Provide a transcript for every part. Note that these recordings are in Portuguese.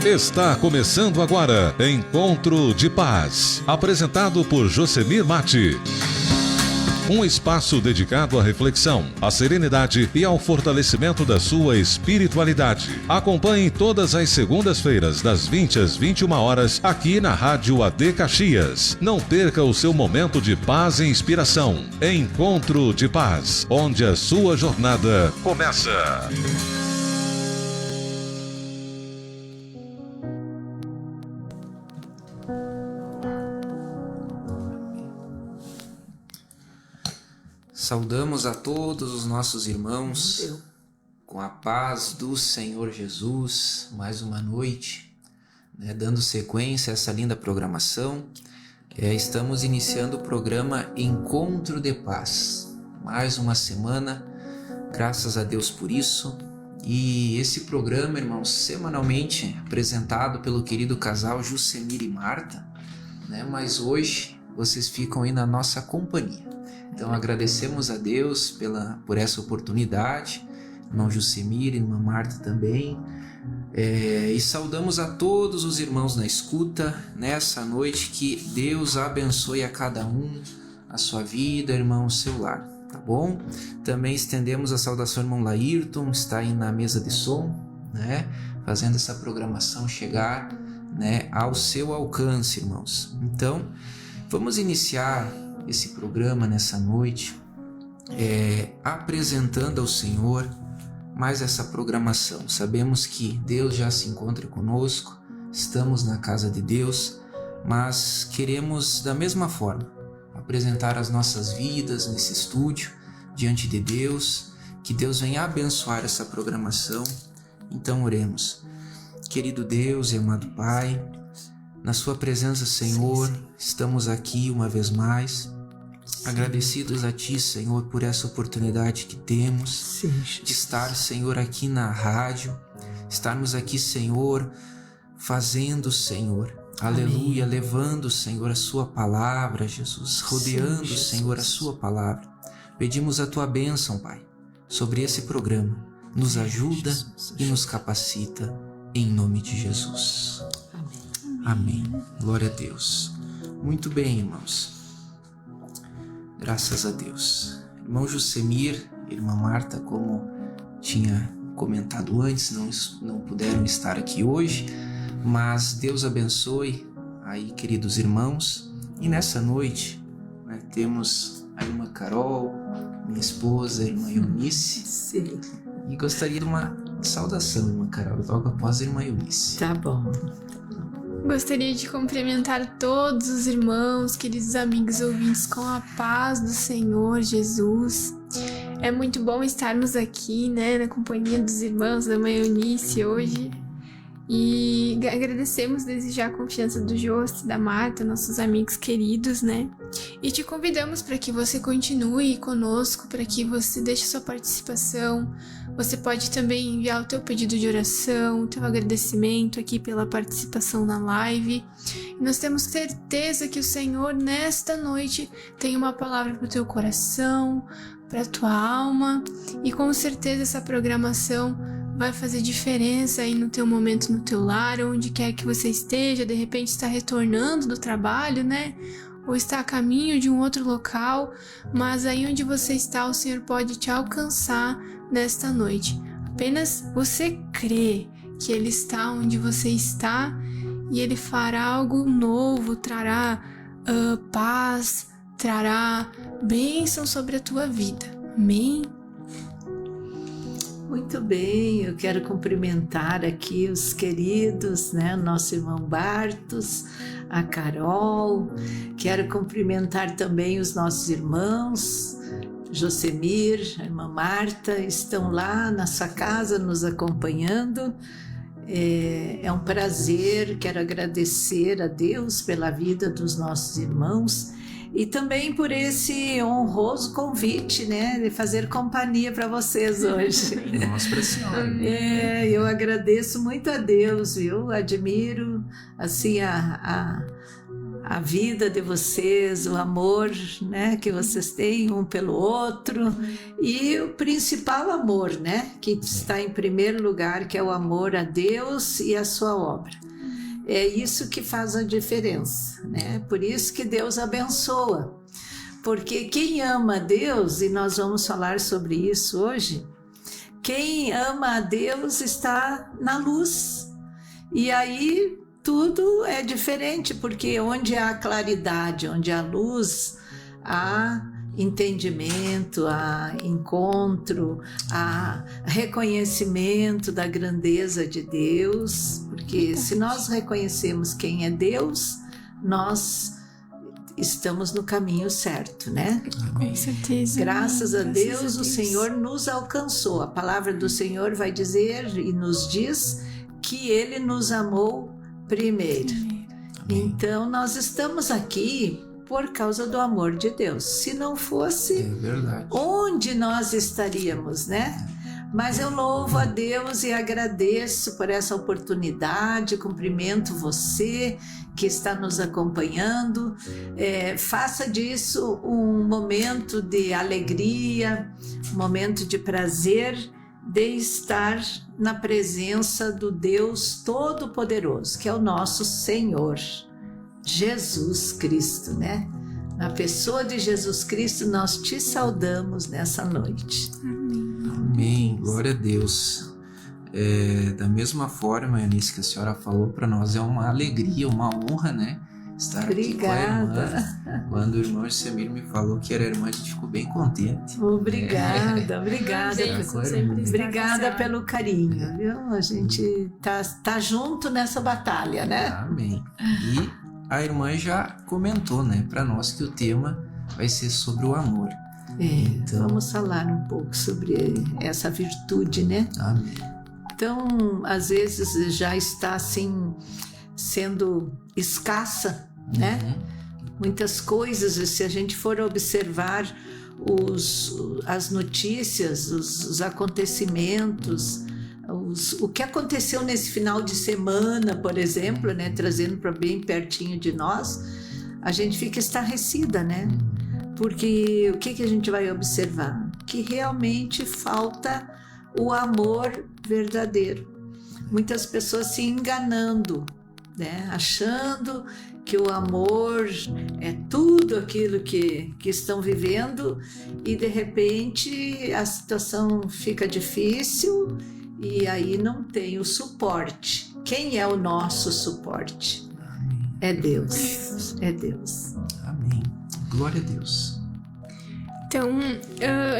Está começando agora Encontro de Paz, apresentado por Josemir Matti. Um espaço dedicado à reflexão, à serenidade e ao fortalecimento da sua espiritualidade. Acompanhe todas as segundas-feiras, das 20 às 21 horas, aqui na Rádio AD Caxias. Não perca o seu momento de paz e inspiração. Encontro de Paz, onde a sua jornada começa. Saudamos a todos os nossos irmãos com a paz do Senhor Jesus, mais uma noite, dando sequência a essa linda programação. Estamos iniciando o programa Encontro de Paz, mais uma semana, graças a Deus por isso. E esse programa, irmãos, semanalmente apresentado pelo querido casal Josemir e Marta, mas hoje vocês ficam aí na nossa companhia. Então agradecemos a Deus por essa oportunidade, irmão Josemir, irmã Marta também, e saudamos a todos os irmãos na escuta nessa noite. Que Deus abençoe a cada um, a sua vida, irmão, o seu lar, tá bom? Também estendemos a saudação ao irmão Laírton, está aí na mesa de som, fazendo essa programação chegar, ao seu alcance, irmãos. Então, vamos iniciar esse programa nessa noite, apresentando ao Senhor mais essa programação. Sabemos que Deus já se encontra conosco, estamos na casa de Deus, mas queremos da mesma forma apresentar as nossas vidas nesse estúdio diante de Deus, que Deus venha abençoar essa programação. Então oremos. Querido Deus e amado Pai, na sua presença, Senhor, estamos aqui uma vez mais, agradecidos a Ti, Senhor, por essa oportunidade que temos de estar, Senhor, aqui na rádio, estarmos aqui, Senhor, fazendo, Senhor, aleluia, levando, Senhor, a Sua palavra, Jesus, rodeando, Senhor, a Sua palavra. Pedimos a Tua bênção, Pai, sobre esse programa. Nos ajuda e nos capacita, em nome de Jesus. Amém. Glória a Deus. Muito bem, irmãos. Graças a Deus. Irmão Josemir, irmã Marta, como tinha comentado antes, não puderam estar aqui hoje, mas Deus abençoe aí, queridos irmãos. E nessa noite, temos a irmã Carol, minha esposa, a irmã Eunice. Sim. E gostaria de uma saudação, irmã Carol, logo após a irmã Eunice. Tá bom. Gostaria de cumprimentar todos os irmãos, queridos amigos ouvintes, com a paz do Senhor Jesus. É muito bom estarmos aqui, na companhia dos irmãos da mãe Eunice hoje. E agradecemos desde já a confiança do José, da Marta, nossos amigos queridos, E te convidamos para que você continue conosco, para que você deixe sua participação. Você pode também enviar o teu pedido de oração, o teu agradecimento aqui pela participação na live. E nós temos certeza que o Senhor, nesta noite, tem uma palavra para o teu coração, para a tua alma. E com certeza essa programação vai fazer diferença aí no teu momento, no teu lar, onde quer que você esteja. De repente está retornando do trabalho, ou está a caminho de um outro local, mas aí onde você está, o Senhor pode te alcançar nesta noite. Apenas você crê que Ele está onde você está e Ele fará algo novo, trará paz, trará bênção sobre a tua vida. Amém? Muito bem, eu quero cumprimentar aqui os queridos, nosso irmão Bartos, a Carol. Quero cumprimentar também os nossos irmãos, Josemir, a irmã Marta, estão lá na sua casa nos acompanhando. É um prazer, quero agradecer a Deus pela vida dos nossos irmãos e também por esse honroso convite, de fazer companhia para vocês hoje. Nossa, para a senhora. Eu agradeço muito a Deus, viu? Admiro, assim, a a vida de vocês, o amor, né, que vocês têm um pelo outro, e o principal amor, né, que está em primeiro lugar, que é o amor a Deus e a sua obra. É isso que faz a diferença, né? Por isso que Deus abençoa, porque quem ama a Deus, e nós vamos falar sobre isso hoje, quem ama a Deus está na luz, e aí tudo é diferente, porque onde há claridade, onde há luz, há entendimento, há encontro, há reconhecimento da grandeza de Deus, porque se nós reconhecemos quem é Deus, nós estamos no caminho certo, né? Com certeza. Graças a Deus, o Senhor nos alcançou. A palavra do Senhor vai dizer e nos diz que Ele nos amou primeiro. Então nós estamos aqui por causa do amor de Deus. Se não fosse, verdade, onde nós estaríamos, né? Mas eu louvo a Deus e agradeço por essa oportunidade, cumprimento você que está nos acompanhando. Faça disso um momento de alegria, um momento de prazer, de estar na presença do Deus Todo-Poderoso, que é o nosso Senhor, Jesus Cristo, né? Na pessoa de Jesus Cristo, nós te saudamos nessa noite. Amém, glória a Deus. Da mesma forma, Eunice, que a senhora falou para nós, é uma alegria, uma honra, né? Estar aqui com a irmã. Quando o irmão Semir me falou que era irmã, a gente ficou bem contente. Obrigada. Obrigada pelo carinho, viu? A gente tá junto nessa batalha, né? Amém. E a irmã já comentou, né, para nós que o tema vai ser sobre o amor. Então, vamos falar um pouco sobre essa virtude, né? Amém. Então, às vezes já está assim sendo escassa, né? Muitas coisas, se a gente for observar as notícias, os acontecimentos, o que aconteceu nesse final de semana, por exemplo, né? Trazendo para bem pertinho de nós, a gente fica estarrecida, né? Porque o que a gente vai observar? Que realmente falta o amor verdadeiro. Muitas pessoas se enganando, né? Achando que o amor é tudo aquilo que estão vivendo e de repente a situação fica difícil e aí não tem o suporte. Quem é o nosso suporte? Amém. É Deus. É Deus. Amém. Glória a Deus. Então,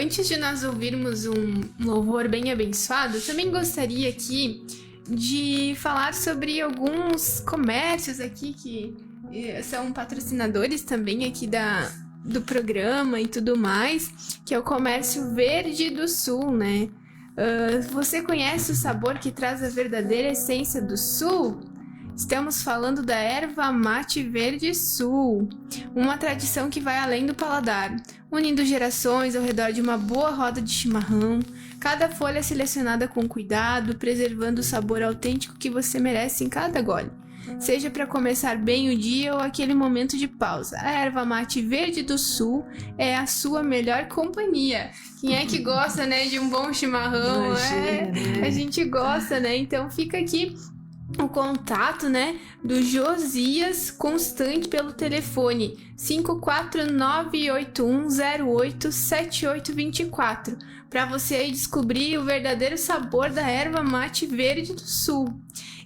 antes de nós ouvirmos um louvor bem abençoado, eu também gostaria aqui de falar sobre alguns comércios aqui que são patrocinadores também aqui do programa e tudo mais, que é o Comércio Verde do Sul, né? Você conhece o sabor que traz a verdadeira essência do Sul? Estamos falando da erva mate verde Sul, uma tradição que vai além do paladar, unindo gerações ao redor de uma boa roda de chimarrão, cada folha selecionada com cuidado, preservando o sabor autêntico que você merece em cada gole. Seja para começar bem o dia ou aquele momento de pausa, a erva mate verde do Sul é a sua melhor companhia. Quem é que gosta, né, de um bom chimarrão? Imagina, né? A gente gosta, né? Então fica aqui o contato, né, do Josias Constante pelo telefone 54981087824 para você aí descobrir o verdadeiro sabor da erva mate verde do Sul.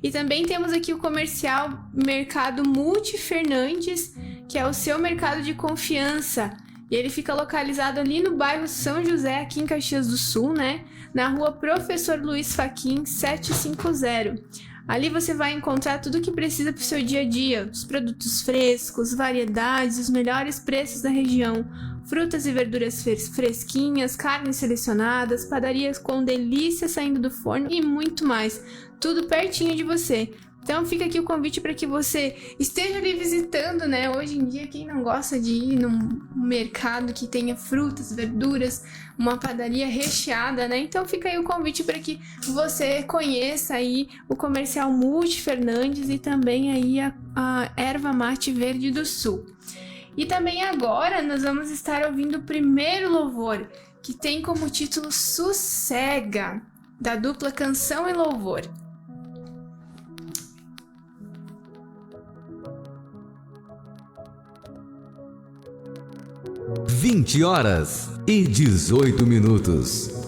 E também temos aqui o comercial Mercado Multi Fernandes, que é o seu mercado de confiança. E ele fica localizado ali no bairro São José, aqui em Caxias do Sul, né? Na rua Professor Luiz Fachin, 750. Ali você vai encontrar tudo o que precisa para o seu dia a dia, os produtos frescos, variedades, os melhores preços da região, frutas e verduras fresquinhas, carnes selecionadas, padarias com delícia saindo do forno e muito mais. Tudo pertinho de você. Então fica aqui o convite para que você esteja ali visitando, né? Hoje em dia, quem não gosta de ir num mercado que tenha frutas, verduras, uma padaria recheada, né? Então fica aí o convite para que você conheça aí o Comercial Multi Fernandes e também aí a Erva Mate Verde do Sul. E também agora nós vamos estar ouvindo o primeiro louvor, que tem como título Sossega, da dupla Canção e Louvor. 20h18.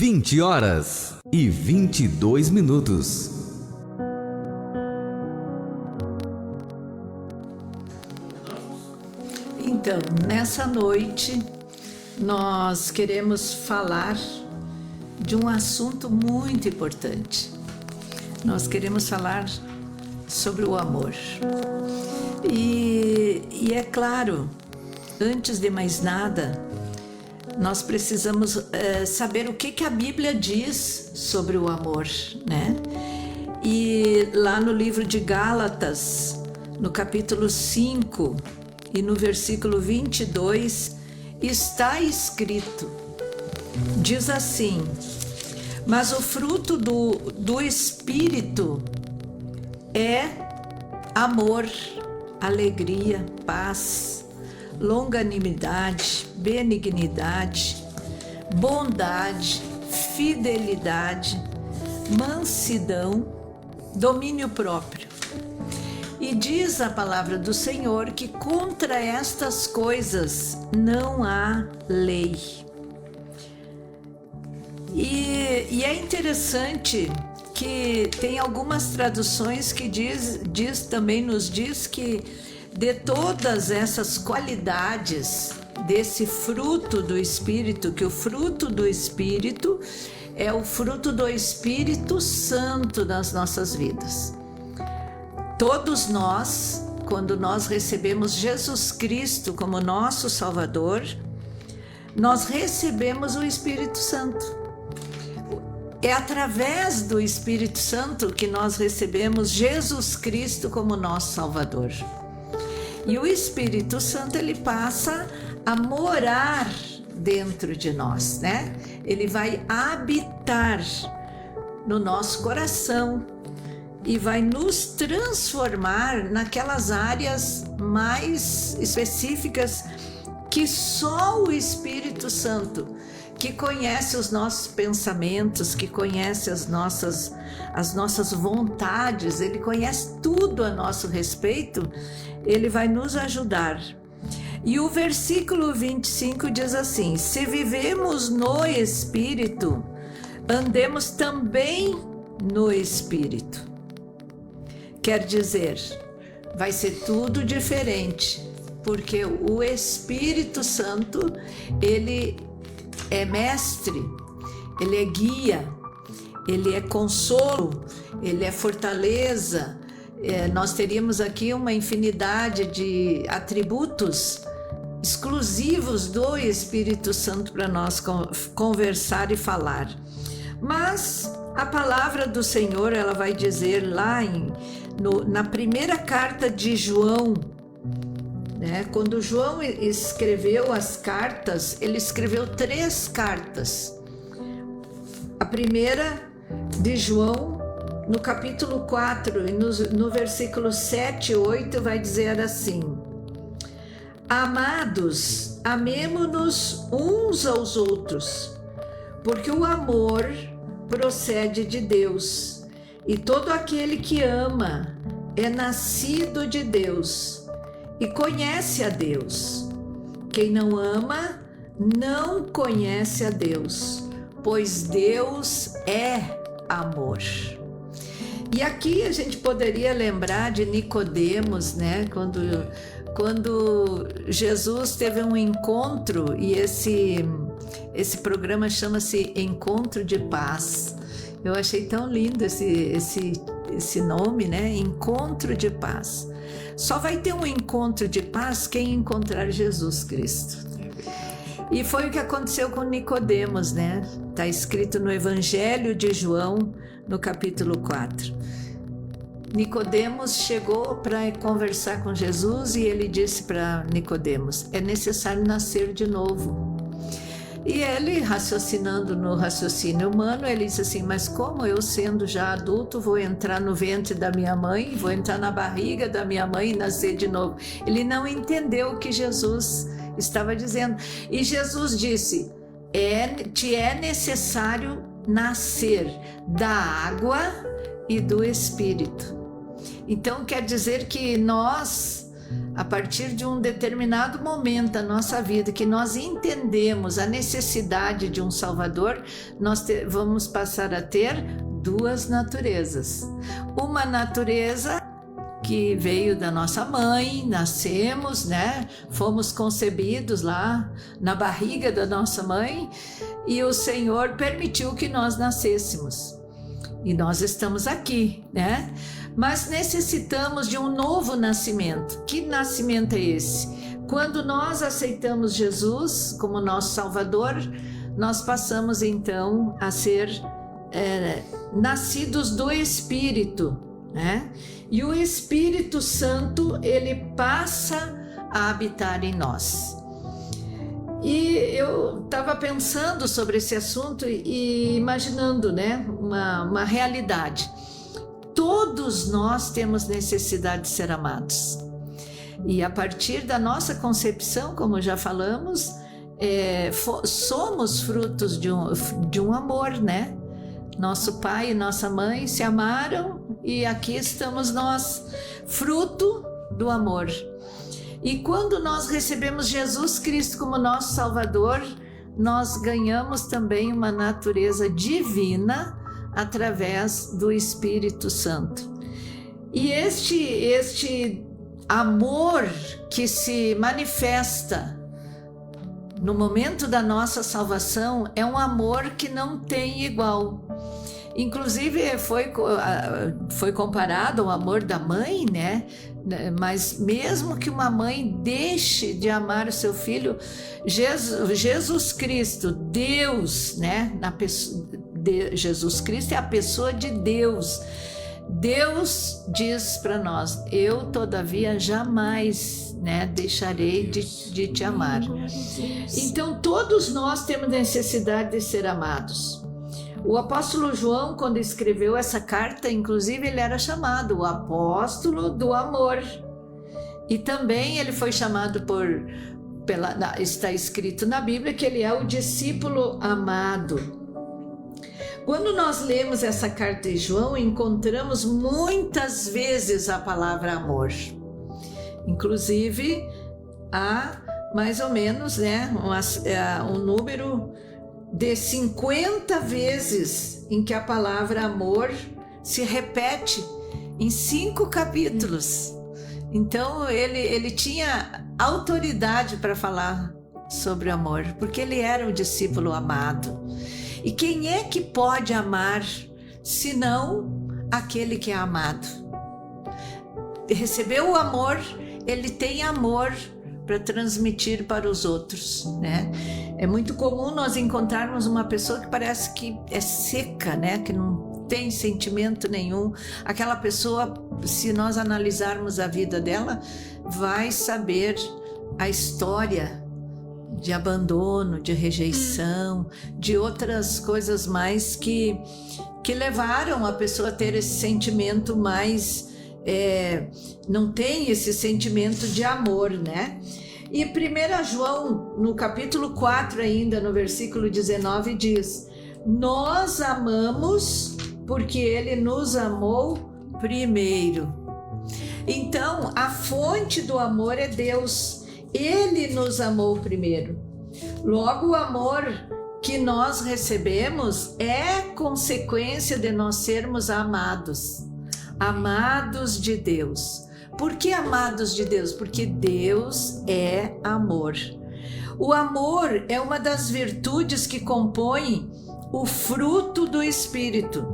Vinte horas e 22 minutos. Então, nessa noite, nós queremos falar de um assunto muito importante. Nós queremos falar sobre o amor. E é claro, antes de mais nada, nós precisamos saber o que a Bíblia diz sobre o amor, né? E lá no livro de Gálatas, no capítulo 5 e no versículo 22, está escrito, diz assim: mas o fruto do Espírito é amor, alegria, paz, longanimidade, benignidade, bondade, fidelidade, mansidão, domínio próprio. E diz a palavra do Senhor que contra estas coisas não há lei. E é interessante que tem algumas traduções que nos diz que de todas essas qualidades desse fruto do Espírito, que o fruto do Espírito é o fruto do Espírito Santo nas nossas vidas. Todos nós, quando nós recebemos Jesus Cristo como nosso Salvador, nós recebemos o Espírito Santo. É através do Espírito Santo que nós recebemos Jesus Cristo como nosso Salvador. E o Espírito Santo, ele passa a morar dentro de nós, né? Ele vai habitar no nosso coração e vai nos transformar naquelas áreas mais específicas que só o Espírito Santo, que conhece os nossos pensamentos, que conhece as nossas vontades, ele conhece tudo a nosso respeito, ele vai nos ajudar. E o versículo 25 diz assim: se vivemos no Espírito, andemos também no Espírito. Quer dizer, vai ser tudo diferente, porque o Espírito Santo, ele é mestre, ele é guia, ele é consolo, ele é fortaleza. Nós teríamos aqui uma infinidade de atributos exclusivos do Espírito Santo para nós conversar e falar. Mas a palavra do Senhor, ela vai dizer lá na primeira carta de João, né? Quando João escreveu as cartas, ele escreveu 3 cartas. A primeira de João, no capítulo 4, e no versículo 7 e 8, vai dizer assim: amados, amemo-nos uns aos outros, porque o amor procede de Deus, e todo aquele que ama é nascido de Deus e conhece a Deus. Quem não ama não conhece a Deus, pois Deus é amor. E aqui a gente poderia lembrar de Nicodemos, né? Quando Jesus teve um encontro, e esse programa chama-se Encontro de Paz. Eu achei tão lindo esse nome, né? Encontro de Paz. Só vai ter um encontro de paz quem encontrar Jesus Cristo. E foi o que aconteceu com Nicodemos, né? Está escrito no Evangelho de João, no capítulo 4. Nicodemos chegou para conversar com Jesus e ele disse para Nicodemos: é necessário nascer de novo. E ele, raciocinando no raciocínio humano, ele disse assim: mas como eu, sendo já adulto, vou entrar no ventre da minha mãe, vou entrar na barriga da minha mãe e nascer de novo? Ele não entendeu o que Jesus estava dizendo. E Jesus disse: te é necessário nascer da água e do Espírito. Então quer dizer que nós, a partir de um determinado momento da nossa vida, que nós entendemos a necessidade de um Salvador, nós vamos passar a ter 2 naturezas. Uma natureza que veio da nossa mãe, nascemos, né? Fomos concebidos lá na barriga da nossa mãe e o Senhor permitiu que nós nascêssemos. e nós estamos aqui, né? Mas necessitamos de um novo nascimento. Que nascimento é esse? Quando nós aceitamos Jesus como nosso Salvador, nós passamos então a ser nascidos do Espírito, né? E o Espírito Santo, ele passa a habitar em nós. E eu estava pensando sobre esse assunto e imaginando, né, uma realidade. Todos nós temos necessidade de ser amados. E a partir da nossa concepção, como já falamos, somos frutos de um amor, né? Nosso pai e nossa mãe se amaram e aqui estamos nós, fruto do amor. E quando nós recebemos Jesus Cristo como nosso Salvador, nós ganhamos também uma natureza divina através do Espírito Santo. E este amor que se manifesta no momento da nossa salvação é um amor que não tem igual. Inclusive foi comparado ao amor da mãe, né? Mas mesmo que uma mãe deixe de amar o seu filho, Jesus Cristo, Deus, né? Jesus Cristo é a pessoa de Deus. Deus diz para nós: eu todavia jamais, né, deixarei de te amar. Então todos nós temos necessidade de ser amados. O apóstolo João, quando escreveu essa carta, inclusive ele era chamado o apóstolo do amor. E também ele foi chamado está escrito na Bíblia que ele é o discípulo amado. Quando nós lemos essa carta de João, encontramos muitas vezes a palavra amor. Inclusive, há mais ou menos, né, um número de 50 vezes em que a palavra amor se repete em 5 capítulos. Então, ele tinha autoridade para falar sobre amor, porque ele era o discípulo amado. E quem é que pode amar, senão aquele que é amado? Recebeu o amor, ele tem amor para transmitir para os outros, né? É muito comum nós encontrarmos uma pessoa que parece que é seca, né? Que não tem sentimento nenhum. Aquela pessoa, se nós analisarmos a vida dela, vai saber a história de abandono, de rejeição, de outras coisas mais que levaram a pessoa a ter esse sentimento mais... não tem esse sentimento de amor, né? E 1 João, no capítulo 4 ainda, no versículo 19, diz: nós amamos porque ele nos amou primeiro. Então, a fonte do amor é Deus. Ele nos amou primeiro. Logo, o amor que nós recebemos é consequência de nós sermos amados. Amados de Deus. Por que amados de Deus? Porque Deus é amor. O amor é uma das virtudes que compõem o fruto do Espírito.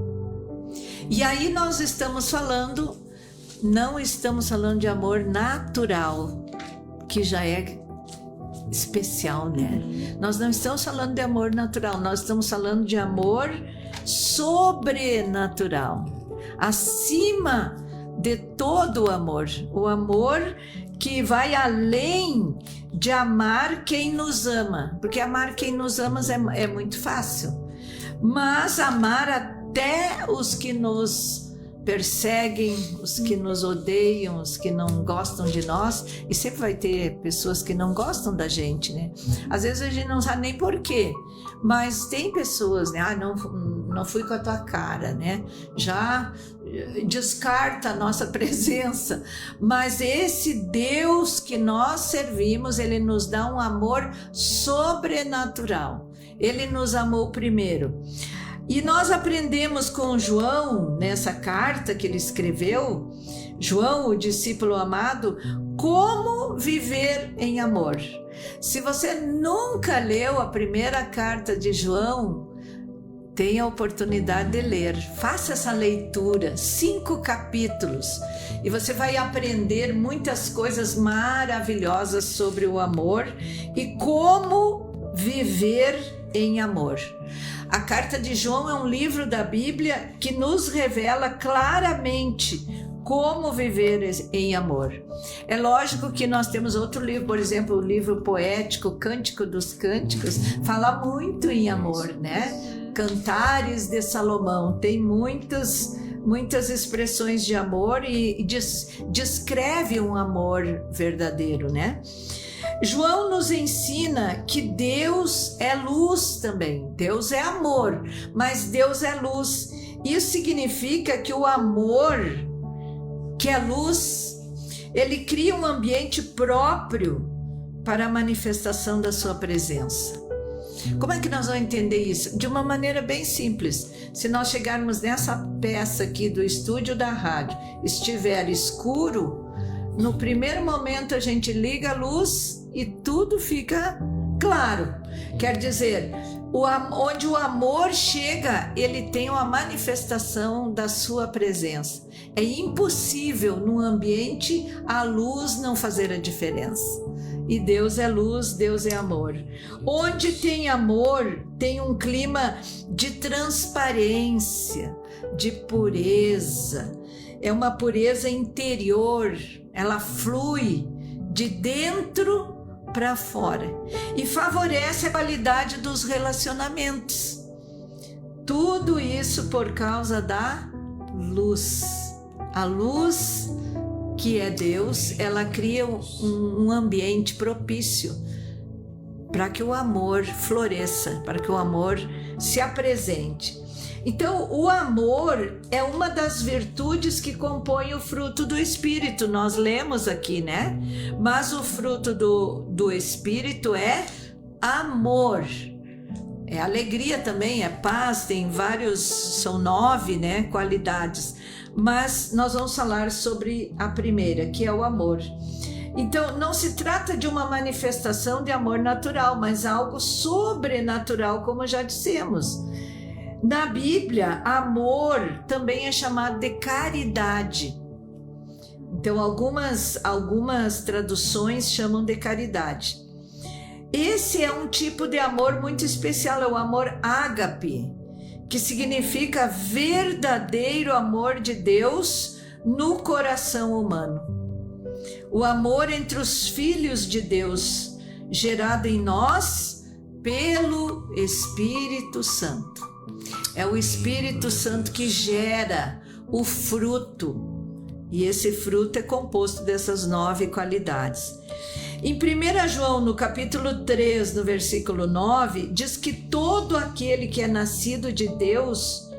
E aí nós estamos falando, não estamos falando de amor natural, que já é especial, né? Nós não estamos falando de amor natural, nós estamos falando de amor sobrenatural, acima de todo o amor que vai além de amar quem nos ama, porque amar quem nos ama é muito fácil, mas amar até os que nos perseguem, os que nos odeiam, os que não gostam de nós, e sempre vai ter pessoas que não gostam da gente, né? Às vezes a gente não sabe nem por quê, mas tem pessoas, né? Não fui com a tua cara, né? Já descarta a nossa presença, mas esse Deus que nós servimos, ele nos dá um amor sobrenatural. Ele nos amou primeiro. E nós aprendemos com João, nessa carta que ele escreveu, João, o discípulo amado, como viver em amor. Se você nunca leu a primeira carta de João, tenha a oportunidade de ler. Faça essa leitura, 5 capítulos, e você vai aprender muitas coisas maravilhosas sobre o amor e como viver em amor. A Carta de João é um livro da Bíblia que nos revela claramente como viver em amor. É lógico que nós temos outro livro, por exemplo, o livro poético Cântico dos Cânticos, fala muito em amor, né? Cantares de Salomão tem muitas expressões de amor e descreve um amor verdadeiro, né? João nos ensina que Deus é luz também. Deus é amor, mas Deus é luz. Isso significa que o amor, que é luz, ele cria um ambiente próprio para a manifestação da sua presença. Como é que nós vamos entender isso? De uma maneira bem simples. Se nós chegarmos nessa peça aqui do estúdio da rádio, estiver escuro, no primeiro momento a gente liga a luz e tudo fica claro. Quer dizer, onde o amor chega, ele tem uma manifestação da sua presença. É impossível num ambiente a luz não fazer a diferença. E Deus é luz, Deus é amor. Onde tem amor, tem um clima de transparência, de pureza. É uma pureza interior, ela flui de dentro para fora e favorece a qualidade dos relacionamentos. Tudo isso por causa da luz. A luz, que é Deus, ela cria um ambiente propício para que o amor floresça, para que o amor se apresente. Então, o amor é uma das virtudes que compõe o fruto do Espírito. Nós lemos aqui, né? Mas o fruto do Espírito é amor. É alegria também, é paz, tem vários, são 9, né, qualidades. Mas nós vamos falar sobre a primeira, que é o amor. Então, não se trata de uma manifestação de amor natural, mas algo sobrenatural, como já dissemos. Na Bíblia, amor também é chamado de caridade. Então, algumas traduções chamam de caridade. Esse é um tipo de amor muito especial, é o amor ágape, que significa verdadeiro amor de Deus no coração humano. O amor entre os filhos de Deus, gerado em nós pelo Espírito Santo. É o Espírito Santo que gera o fruto, e esse fruto é composto dessas 9 qualidades. Em 1 João, no capítulo 3, no versículo 9, diz que todo aquele que é nascido de Deus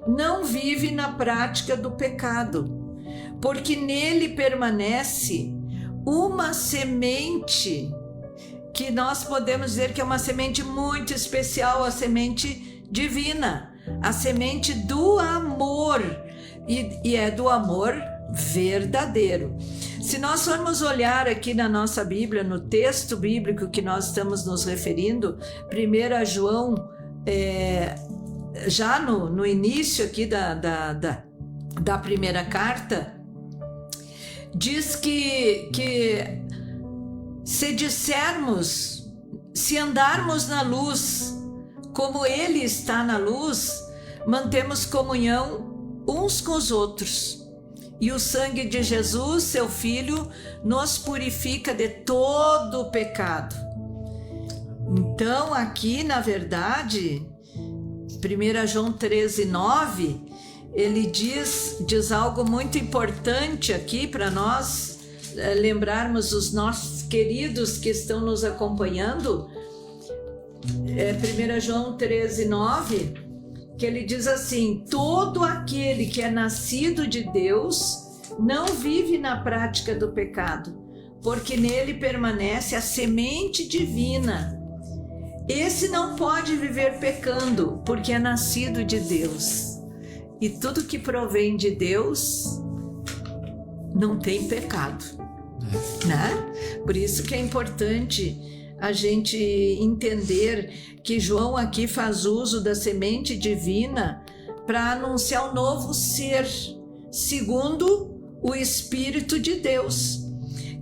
não vive na prática do pecado, porque nele permanece uma semente, que nós podemos dizer que é uma semente muito especial, a semente divina, a semente do amor, e é do amor verdadeiro. Se nós formos olhar aqui na nossa Bíblia, no texto bíblico que nós estamos nos referindo, 1 João, já no início aqui da primeira carta, diz que se andarmos na luz, como Ele está na luz, mantemos comunhão uns com os outros. E o sangue de Jesus, seu Filho, nos purifica de todo o pecado. Então, aqui, na verdade, 1 João 13, 9, ele diz algo muito importante aqui para nós lembrarmos os nossos queridos que estão nos acompanhando. 1 João 13, 9, que ele diz assim: todo aquele que é nascido de Deus não vive na prática do pecado, porque nele permanece a semente divina. Esse não pode viver pecando, porque é nascido de Deus. E tudo que provém de Deus não tem pecado, né? Por isso que é importante a gente entender que João aqui faz uso da semente divina para anunciar um novo ser, segundo o Espírito de Deus,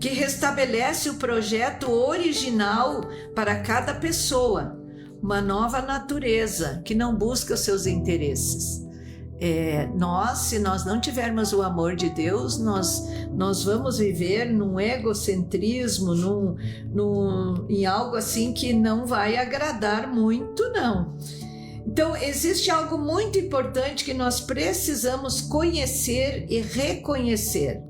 que restabelece o projeto original para cada pessoa, uma nova natureza que não busca os seus interesses. Se nós não tivermos o amor de Deus, nós vamos viver num egocentrismo, em algo assim que não vai agradar muito, não. Então, existe algo muito importante que nós precisamos conhecer e reconhecer.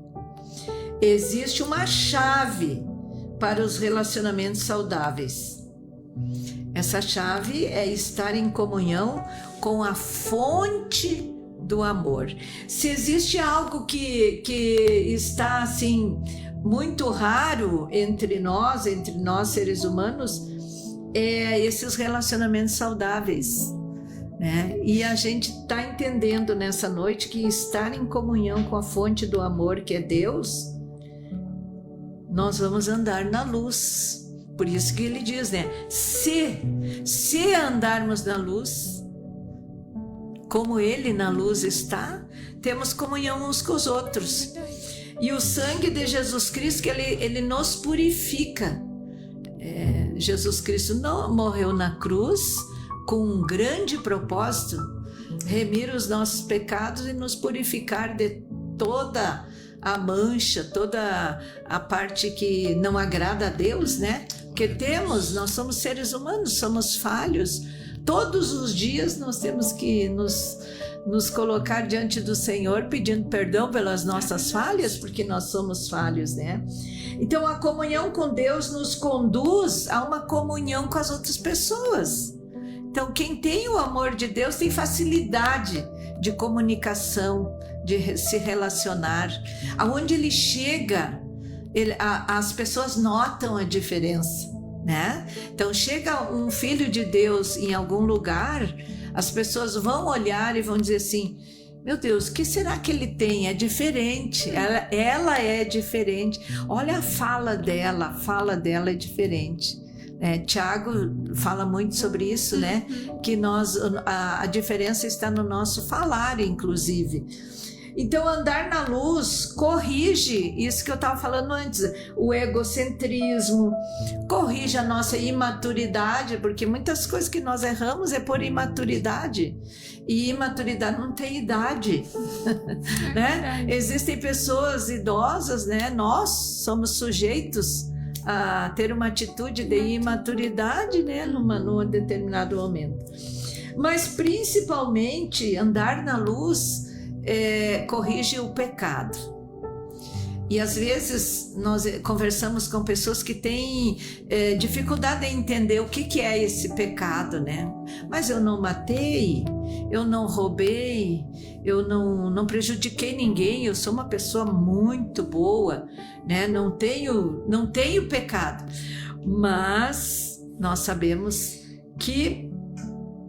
Existe uma chave para os relacionamentos saudáveis. Essa chave é estar em comunhão com a fonte do amor. Se existe algo que está assim muito raro entre nós seres humanos, é esses relacionamentos saudáveis, né? E a gente está entendendo nessa noite que estar em comunhão com a fonte do amor, que é Deus, nós vamos andar na luz. Por isso que ele diz, né? Se andarmos na luz, como ele na luz está, temos comunhão uns com os outros. E o sangue de Jesus Cristo, que ele nos purifica. Jesus Cristo não morreu na cruz com um grande propósito, remir os nossos pecados e nos purificar de toda a mancha, toda a parte que não agrada a Deus, né? Porque nós somos seres humanos, somos falhos. Todos os dias nós temos que nos colocar diante do Senhor pedindo perdão pelas nossas falhas, porque nós somos falhos, né? Então a comunhão com Deus nos conduz a uma comunhão com as outras pessoas. Então quem tem o amor de Deus tem facilidade de comunicação, de se relacionar. Aonde ele chega, as pessoas notam a diferença, né? Então chega um filho de Deus em algum lugar, as pessoas vão olhar e vão dizer assim: meu Deus, o que será que ele tem? É diferente, ela é diferente. Olha a fala dela é diferente. Tiago fala muito sobre isso, né? Que a diferença está no nosso falar, inclusive. Então, andar na luz corrige isso que eu estava falando antes, o egocentrismo, corrige a nossa imaturidade, porque muitas coisas que nós erramos é por imaturidade, e imaturidade não tem idade, né? Existem pessoas idosas, né? Nós somos sujeitos a ter uma atitude de imaturidade, né? Num determinado momento. Mas, principalmente, andar na luz corrige o pecado. E às vezes nós conversamos com pessoas que têm dificuldade em entender o que é esse pecado, né? Mas eu não matei, eu não roubei, eu não prejudiquei ninguém, eu sou uma pessoa muito boa, né? Não tenho pecado. Mas nós sabemos que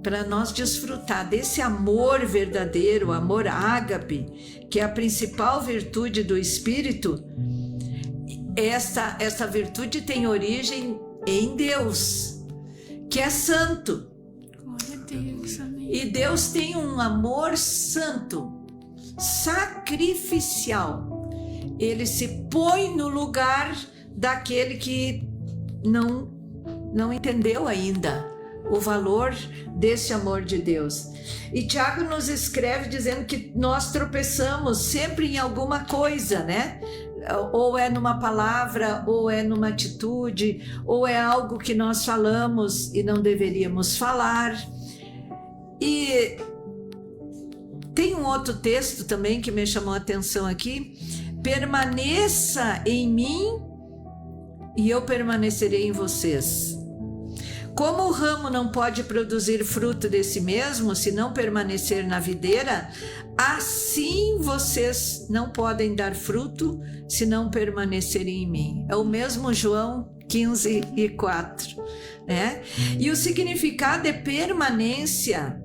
para nós desfrutar desse amor verdadeiro, o amor ágape, que é a principal virtude do Espírito, essa virtude tem origem em Deus, que é santo. Glória a Deus, amém. E Deus tem um amor santo, sacrificial. Ele se põe no lugar daquele que não entendeu ainda o valor desse amor de Deus. E Tiago nos escreve dizendo que nós tropeçamos sempre em alguma coisa, né? Ou é numa palavra, ou é numa atitude, ou é algo que nós falamos e não deveríamos falar. E tem um outro texto também que me chamou a atenção aqui: permaneça em mim e eu permanecerei em vocês. Como o ramo não pode produzir fruto de si mesmo se não permanecer na videira, assim vocês não podem dar fruto se não permanecerem em mim. É o mesmo João 15:4, né? E o significado de permanência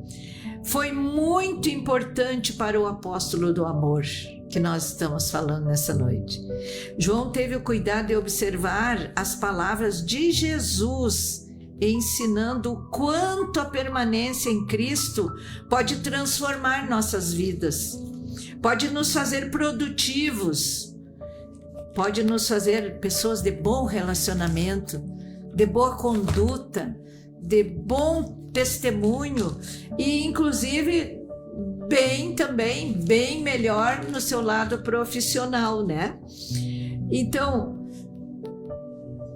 foi muito importante para o apóstolo do amor, que nós estamos falando nessa noite. João teve o cuidado de observar as palavras de Jesus, ensinando o quanto a permanência em Cristo pode transformar nossas vidas, pode nos fazer produtivos, pode nos fazer pessoas de bom relacionamento, de boa conduta, de bom testemunho e inclusive bem melhor no seu lado profissional, né? Então,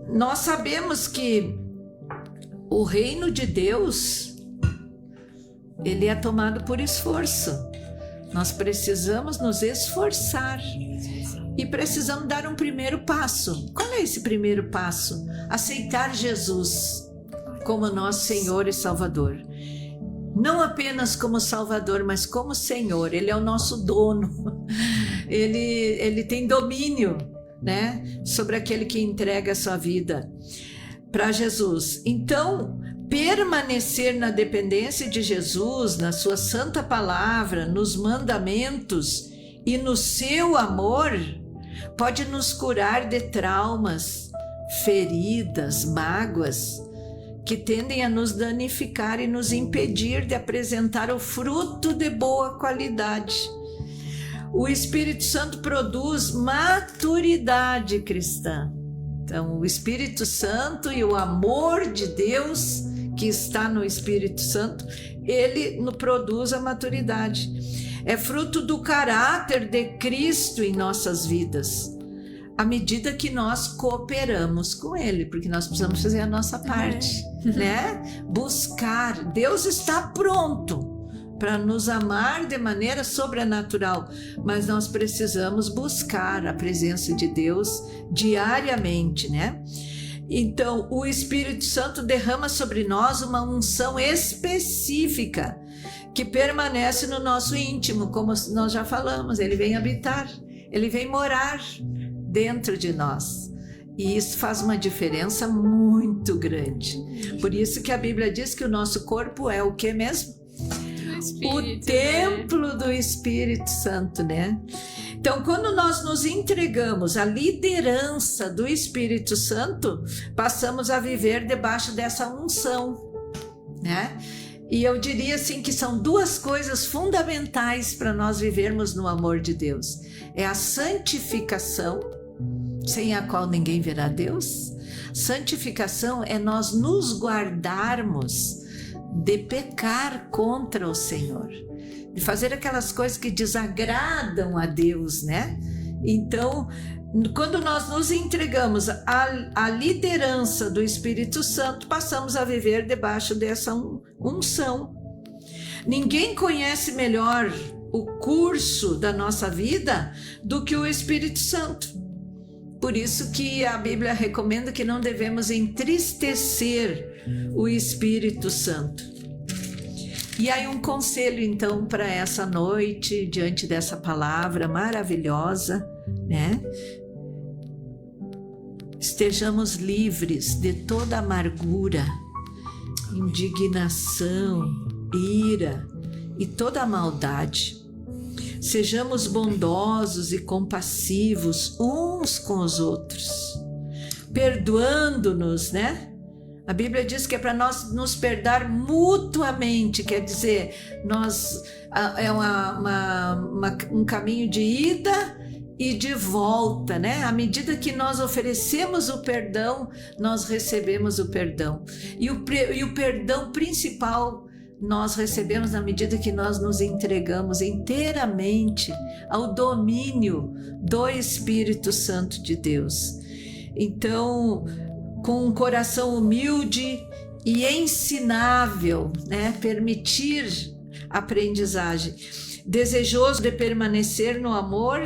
nós sabemos que o reino de Deus, ele é tomado por esforço. Nós precisamos nos esforçar e precisamos dar um primeiro passo. Qual é esse primeiro passo? Aceitar Jesus como nosso Senhor e Salvador. Não apenas como Salvador, mas como Senhor. Ele é o nosso dono. Ele tem domínio, né, sobre aquele que entrega a sua vida para Jesus. Então, permanecer na dependência de Jesus, na sua santa palavra, nos mandamentos e no seu amor, pode nos curar de traumas, feridas, mágoas, que tendem a nos danificar e nos impedir de apresentar o fruto de boa qualidade. O Espírito Santo produz maturidade cristã. Então, o Espírito Santo e o amor de Deus que está no Espírito Santo, ele nos produz a maturidade. É fruto do caráter de Cristo em nossas vidas, à medida que nós cooperamos com Ele, porque nós precisamos fazer a nossa parte, né? Buscar. Deus está pronto para nos amar de maneira sobrenatural, mas nós precisamos buscar a presença de Deus diariamente, né? Então, o Espírito Santo derrama sobre nós uma unção específica que permanece no nosso íntimo, como nós já falamos. Ele vem habitar, ele vem morar dentro de nós. E isso faz uma diferença muito grande. Por isso que a Bíblia diz que o nosso corpo é o que mesmo? O templo do Espírito Santo, né? Então, quando nós nos entregamos à liderança do Espírito Santo, passamos a viver debaixo dessa unção, né? E eu diria assim que são duas coisas fundamentais para nós vivermos no amor de Deus. É a santificação, sem a qual ninguém verá Deus. Santificação é nós nos guardarmos de pecar contra o Senhor, de fazer aquelas coisas que desagradam a Deus, né? Então, quando nós nos entregamos à liderança do Espírito Santo, passamos a viver debaixo dessa unção. Ninguém conhece melhor o curso da nossa vida do que o Espírito Santo. Por isso que a Bíblia recomenda que não devemos entristecer o Espírito Santo. E aí um conselho então para essa noite, diante dessa palavra maravilhosa, né? Estejamos livres de toda amargura, indignação, ira e toda maldade. Sejamos bondosos e compassivos uns com os outros, perdoando-nos, né? A Bíblia diz que é para nós nos perdoar mutuamente, quer dizer, é um caminho de ida e de volta, né? À medida que nós oferecemos o perdão, nós recebemos o perdão. E o perdão principal nós recebemos na medida que nós nos entregamos inteiramente ao domínio do Espírito Santo de Deus. Então, com um coração humilde e ensinável, né? Permitir aprendizagem. Desejoso de permanecer no amor,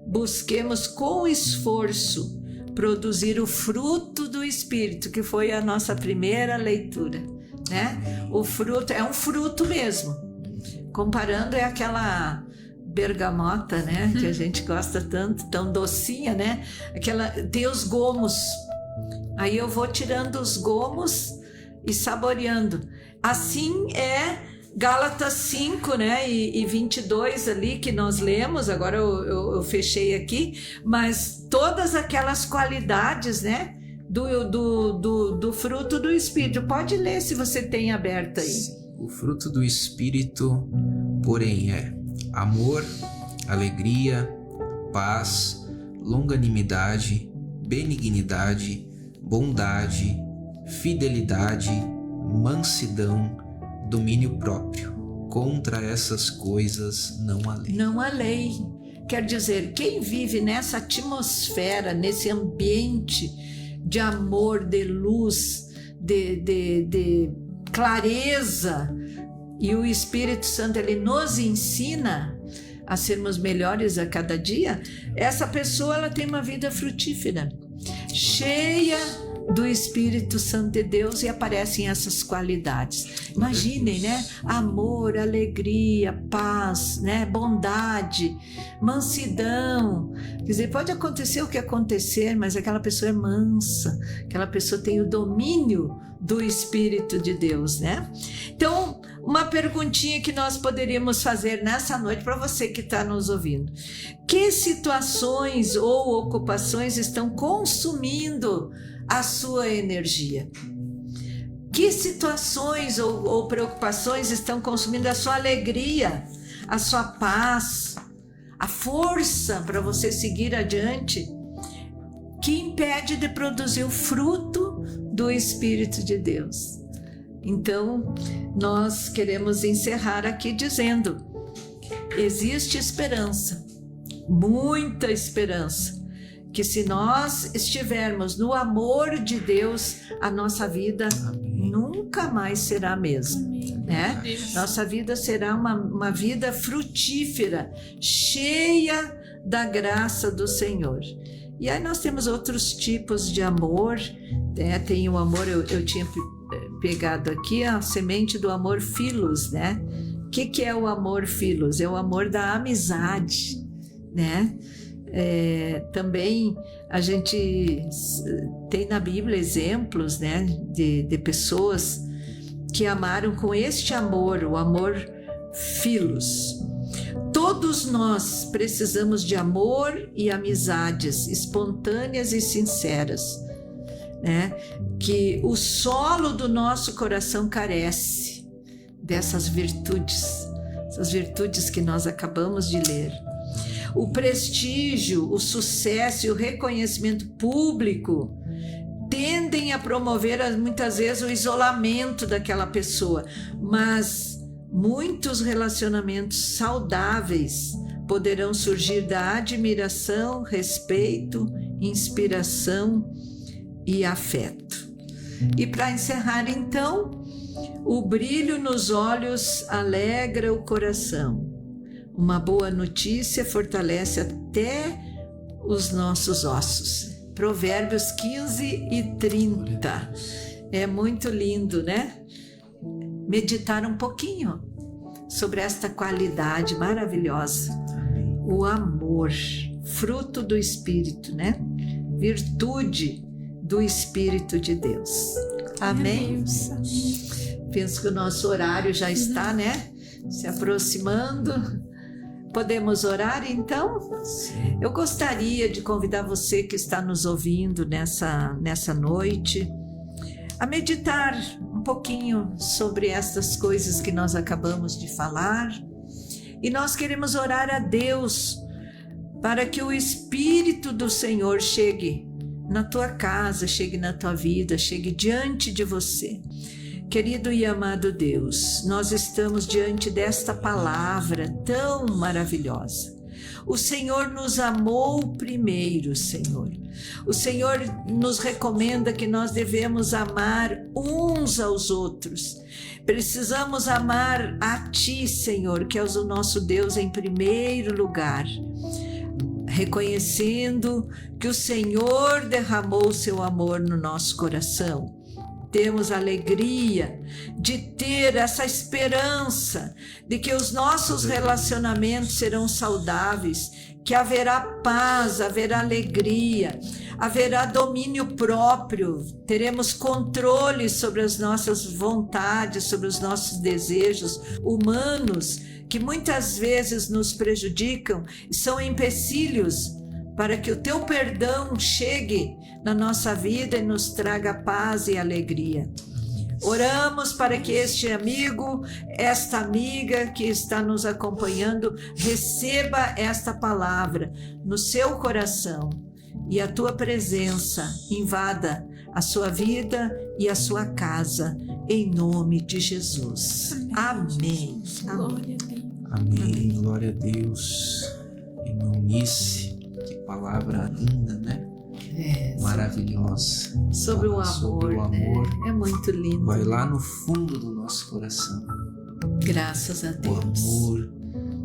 busquemos com esforço produzir o fruto do Espírito, que foi a nossa primeira leitura, né? O fruto é um fruto mesmo. Comparando, é aquela bergamota, né? Que a gente gosta tanto, tão docinha, né? Tem os gomos. Aí eu vou tirando os gomos e saboreando. Assim é Gálatas 5, né, e 22 ali que nós lemos, agora eu fechei aqui, mas todas aquelas qualidades, né, do fruto do Espírito. Pode ler se você tem aberto aí. Sim. O fruto do Espírito, porém, é amor, alegria, paz, longanimidade, benignidade, bondade, fidelidade, mansidão, domínio próprio. Contra essas coisas não há lei. Não há lei. Quer dizer, quem vive nessa atmosfera, nesse ambiente de amor, de luz, de clareza, e o Espírito Santo ele nos ensina a sermos melhores a cada dia, essa pessoa ela tem uma vida frutífera, cheia do Espírito Santo de Deus, e aparecem essas qualidades. Imaginem, né? Amor, alegria, paz, né? Bondade, mansidão. Quer dizer, pode acontecer o que acontecer, mas aquela pessoa é mansa, aquela pessoa tem o domínio do Espírito de Deus, né? Então, uma perguntinha que nós poderíamos fazer nessa noite para você que está nos ouvindo: que situações ou ocupações estão consumindo a sua energia? Que situações ou preocupações estão consumindo a sua alegria, a sua paz, a força para você seguir adiante, que impede de produzir o fruto do Espírito de Deus? Então, nós queremos encerrar aqui dizendo: existe esperança, muita esperança, que se nós estivermos no amor de Deus, a nossa vida nunca mais será a mesma, né? Nossa vida será uma vida frutífera, cheia da graça do Senhor. E aí nós temos outros tipos de amor, né? Tem o amor, eu tinha pegado aqui a semente do amor filos, né? O que é o amor filos? É o amor da amizade, né? Também a gente tem na Bíblia exemplos, né, de pessoas que amaram com este amor, o amor filos. Todos nós precisamos de amor e amizades espontâneas e sinceras, né? Que o solo do nosso coração carece dessas virtudes, essas virtudes que nós acabamos de ler. O prestígio, o sucesso e o reconhecimento público tendem a promover muitas vezes o isolamento daquela pessoa, mas muitos relacionamentos saudáveis poderão surgir da admiração, respeito, inspiração e afeto. E para encerrar então, o brilho nos olhos alegra o coração. Uma boa notícia fortalece até os nossos ossos. Provérbios 15 e 30. É muito lindo, né? Meditar um pouquinho sobre esta qualidade maravilhosa. O amor, fruto do Espírito, né? Virtude do Espírito de Deus. Amém? Penso que o nosso horário já está, né? Se aproximando. Podemos orar então? Sim. Eu gostaria de convidar você que está nos ouvindo nessa noite a meditar um pouquinho sobre estas coisas que nós acabamos de falar, e nós queremos orar a Deus para que o Espírito do Senhor chegue na tua casa, chegue na tua vida, chegue diante de você. Querido e amado Deus, nós estamos diante desta palavra tão maravilhosa. O Senhor nos amou primeiro, Senhor. O Senhor nos recomenda que nós devemos amar uns aos outros. Precisamos amar a Ti, Senhor, que és o nosso Deus em primeiro lugar, reconhecendo que o Senhor derramou o seu amor no nosso coração. temos alegria de ter essa esperança de que os nossos relacionamentos serão saudáveis, que haverá paz, haverá alegria, haverá domínio próprio, teremos controle sobre as nossas vontades, sobre os nossos desejos humanos, que muitas vezes nos prejudicam e são empecilhos para que o teu perdão chegue na nossa vida e nos traga paz e alegria. Oramos para que este amigo, esta amiga que está nos acompanhando, receba esta palavra no seu coração e a tua presença invada a sua vida e a sua casa, em nome de Jesus. Amém. Glória a Deus. Amém. Glória a Deus. Irmão Nice, que palavra linda, né? Maravilhosa. Sobre o amor, sobre o amor, né? É muito lindo. vai lá no fundo do nosso coração. Graças a O Deus. amor,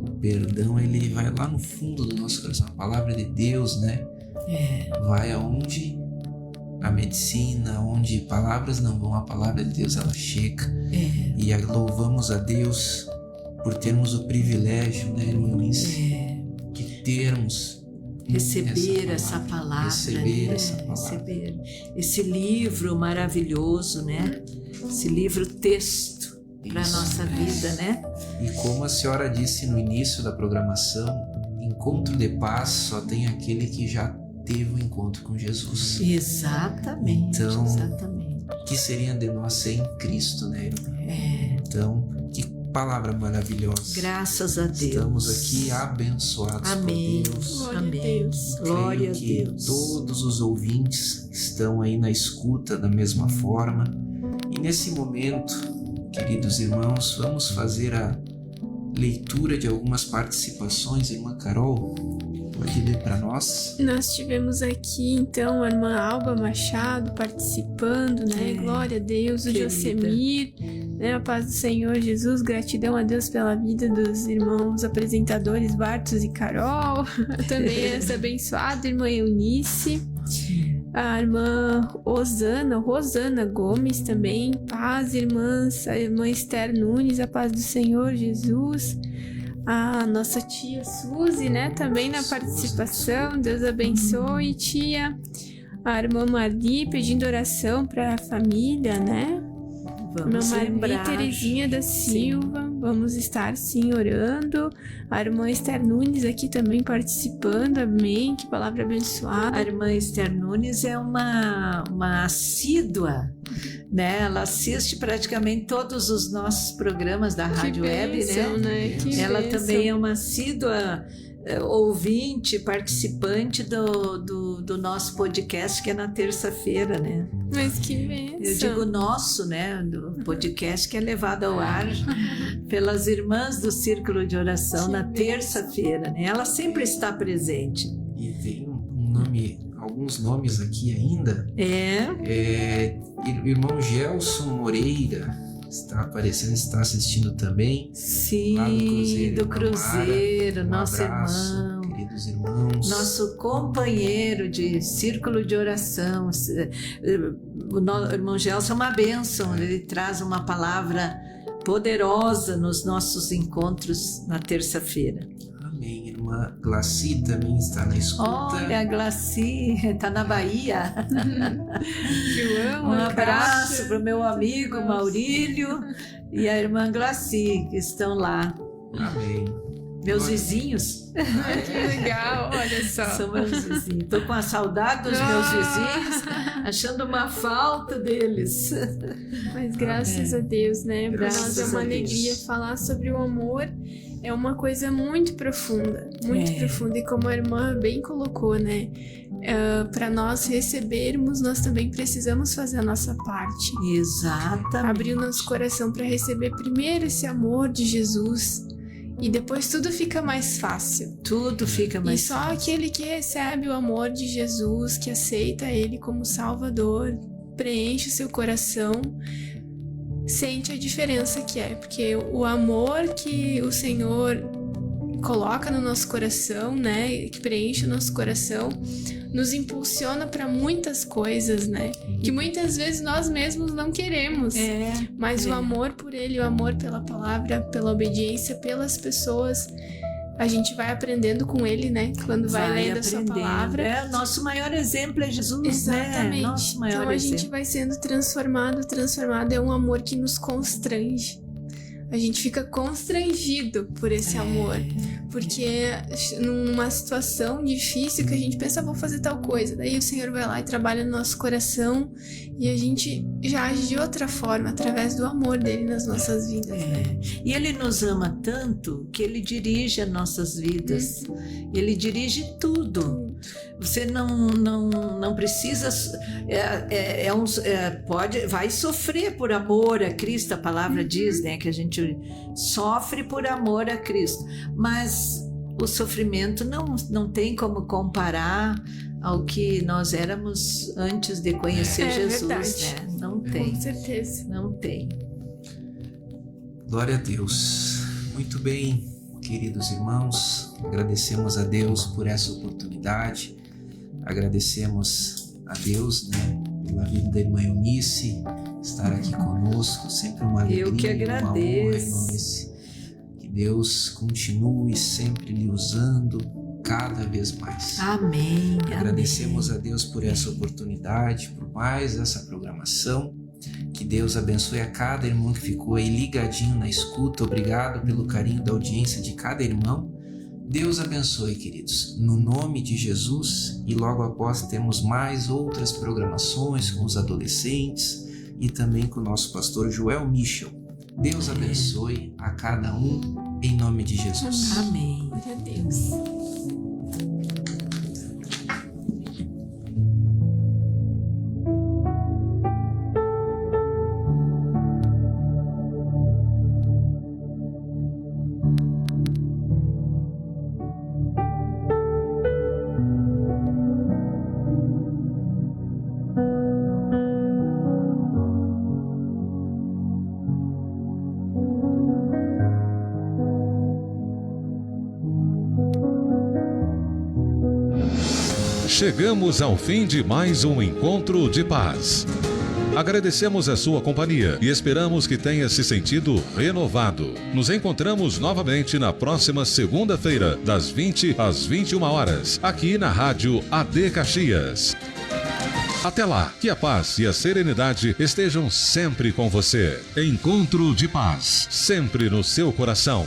o perdão, ele vai lá no fundo do nosso coração. A palavra de Deus, né? Vai aonde a medicina, onde palavras não vão, a palavra de Deus ela chega. E louvamos a Deus por termos o privilégio, né, irmã Nice, de termos Receber essa palavra, receber né? essa palavra. Receber esse livro maravilhoso, né? Esse livro texto para Isso, nossa vida, né? E como a senhora disse no início da programação, encontro de paz só tem aquele que já teve um encontro com Jesus. Exatamente, Então, exatamente. Que seria de nós sem Cristo, né, irmã? Então, que palavra maravilhosa. Graças a Deus. Estamos aqui abençoados Amém. por Deus. Glória a Amém. Deus. Glória a Creio que Deus. todos os ouvintes estão aí na escuta da mesma forma. E nesse momento, queridos irmãos, vamos fazer a leitura de algumas participações. Irmã Carol, pode ler para nós? Nós tivemos aqui, então, a irmã Alba Machado participando, né? Glória a Deus, o querida. Josemir, né? A paz do Senhor Jesus, gratidão a Deus pela vida dos irmãos apresentadores Bartos e Carol. Também essa abençoada irmã Eunice. A irmã Rosana Gomes também, paz, irmãs, a irmã Esther Nunes, a paz do Senhor Jesus. A nossa tia Suzy, né, também na participação, Deus abençoe, tia. A irmã Marli pedindo oração para a família, né? Irmã Vamos Marli lembrar. Terezinha da Silva, vamos estar sim orando. A irmã Esther Nunes aqui também participando, amém, que palavra abençoada. A irmã Esther Nunes é uma assídua, né? Ela assiste praticamente todos os nossos programas da Rádio Web, bênção, né? Que Ela bênção. também é uma assídua ouvinte, participante do nosso podcast, que é na terça-feira, né? Mas que bênção. Eu digo nosso, né? Do podcast que é levado ao ar pelas irmãs do Círculo de Oração na terça-feira, né? Ela sempre está presente. E tem um nome, alguns nomes aqui ainda. Irmão Gelson Moreira está aparecendo, está assistindo também. Sim, Lá do Cruzeiro, do irmã Cruzeiro, Mara, nosso abraço, irmão. queridos irmãos. Nosso companheiro de círculo de oração. O irmão Gelson é uma bênção, ele traz uma palavra poderosa nos nossos encontros na terça-feira. Amém. Irmã Glaci também está na escuta. Olha, a Glaci está na Bahia. Que eu amo, Um a abraço Kátia. para o meu amigo Maurílio e a irmã Glaci, que estão lá. Amém. Meus Glória. vizinhos. Ai, que legal, olha só. São meus vizinhos. Estou com a saudade dos meus vizinhos, achando uma falta deles. Mas graças a Deus, né? Para nós é Graças uma a Deus. alegria falar sobre o amor. É uma coisa muito profunda, muito profunda. E como a irmã bem colocou, né? Para nós recebermos, nós também precisamos fazer a nossa parte. Exatamente. Abrir o nosso coração para receber primeiro esse amor de Jesus. E depois tudo fica mais fácil. Tudo fica mais E só aquele que recebe o amor de Jesus, que aceita Ele como Salvador, preenche o seu coração, sente a diferença que é. Porque o amor que o Senhor coloca no nosso coração, né, que preenche o nosso coração, nos impulsiona para muitas coisas, né? Que muitas vezes nós mesmos não queremos. Mas o amor por Ele, o amor pela palavra, pela obediência, pelas pessoas, a gente vai aprendendo com Ele, né? Quando vai lendo a sua palavra. O nosso maior exemplo é Jesus, exatamente, né? Nosso maior então a exemplo. gente vai sendo transformado. É um amor que nos constrange. A gente fica constrangido por esse amor. Porque numa situação difícil que a gente pensa, vou fazer tal coisa. Daí o Senhor vai lá e trabalha no nosso coração e a gente já age de outra forma, através do amor dele nas nossas vidas. Né? E Ele nos ama tanto que Ele dirige as nossas vidas. Ele dirige tudo. Você não precisa... vai sofrer por amor a Cristo. A palavra diz, né, que a gente sofre por amor a Cristo. Mas o sofrimento não tem como comparar ao que nós éramos antes de conhecer Jesus, verdade. né? Não tem. Com certeza. Não tem. Glória a Deus. Muito bem, queridos irmãos, agradecemos a Deus por essa oportunidade, agradecemos a Deus, né, pela vida da irmã Eunice, estar aqui conosco, sempre uma alegria, eu que agradeço. Uma honra, irmã Eunice. Que Deus continue sempre lhe usando cada vez mais. Amém. Agradecemos a Deus por essa oportunidade, por mais essa programação. Que Deus abençoe a cada irmão que ficou aí ligadinho na escuta. Obrigado pelo carinho da audiência de cada irmão. Deus abençoe, queridos, no nome de Jesus. E logo após temos mais outras programações com os adolescentes e também com o nosso pastor Joel Michel. Deus abençoe a cada um em nome de Jesus. Amém. Glória a Deus. Chegamos ao fim de mais um Encontro de Paz. Agradecemos a sua companhia e esperamos que tenha se sentido renovado. Nos encontramos novamente na próxima segunda-feira, das 20 às 21 horas, aqui na Rádio AD Caxias. Até lá, que a paz e a serenidade estejam sempre com você. Encontro de Paz, sempre no seu coração.